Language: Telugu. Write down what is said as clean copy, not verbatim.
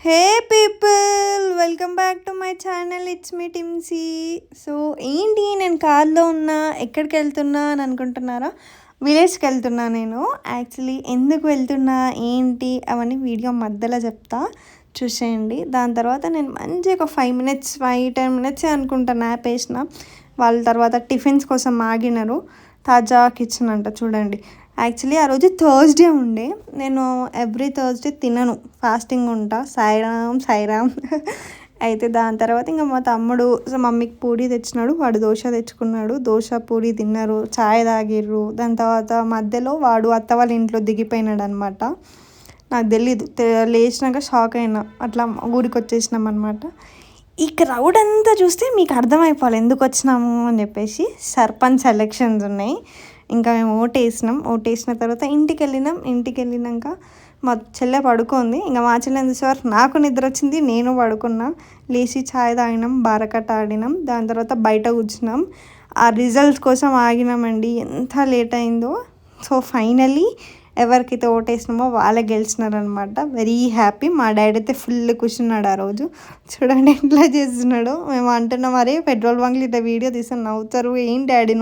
Hey people, welcome back to my channel. It's me Timsy. So ఏంటి, నేను కార్లో ఉన్నా, ఎక్కడికి వెళ్తున్నా అని అనుకుంటున్నారా? విలేజ్కి వెళ్తున్నా నేను. యాక్చువల్లీ ఎందుకు వెళ్తున్నా ఏంటి అవన్నీ వీడియో మధ్యలో చెప్తా, చూసేయండి. దాని తర్వాత నేను మంచి ఒక 5-10 మినిట్స్ అనుకుంటా న్యాప్ వేసిన. వాళ్ళ తర్వాత టిఫిన్స్ కోసం ఆగినారు. తాజా కిచెన్ అంట, చూడండి. యాక్చువల్లీ ఆ రోజు థర్స్డే ఉండే. నేను ఎవ్రీ థర్స్డే తినను, ఫాస్టింగ్ ఉంటా. సాయిరామ్ సాయిరామ్. అయితే దాని తర్వాత ఇంకా మా తమ్ముడు మమ్మీకి పూరి తెచ్చినాడు, వాడు దోశ తెచ్చుకున్నాడు. దోశ పూరి తిన్నారు, చాయ్ తాగిర్రు. దాని తర్వాత మధ్యలో వాడు అత్త వాళ్ళ ఇంట్లో దిగిపోయినాడు అనమాట. నాకు తెలీదు, లేచినాక షాక్ అయినా. అట్లా ఊరికి వచ్చేసినాం అనమాట. ఈ క్రౌడ్ అంతా చూస్తే మీకు అర్థమైపోవాలి ఎందుకు వచ్చినాము అని చెప్పేసి. సర్పంచ్ ఎలక్షన్స్ ఉన్నాయి. ఇంకా మేము ఓటేసిన తర్వాత ఇంటికి వెళ్ళినాక మా చెల్లె పడుకుంది. ఇంకా మా చెల్లె ఎంతసేపు నాకు నిద్ర వచ్చింది, నేను పడుకున్నా. లేచి ఛాయ్ తాగినాం, బారకట్ట ఆడినాం. దాని తర్వాత బయట కూర్చున్నాం. ఆ రిజల్ట్స్ కోసం ఆగినామండి, ఎంత లేట్ అయిందో. సో ఫైనలీ ఎవరికైతే ఓటేసినామో వాళ్ళే గెలిచినారనమాట. Very happy. మా డాడీ అయితే ఫుల్ కూర్చున్నాడు ఆ రోజు. చూడండి ఎట్లా చేస్తున్నాడు. మేము అంటున్నాం, అరే పెట్రోల్ బంక్లు ఇట్లా వీడియో తీసి నవ్వుతారు, ఏం డాడీ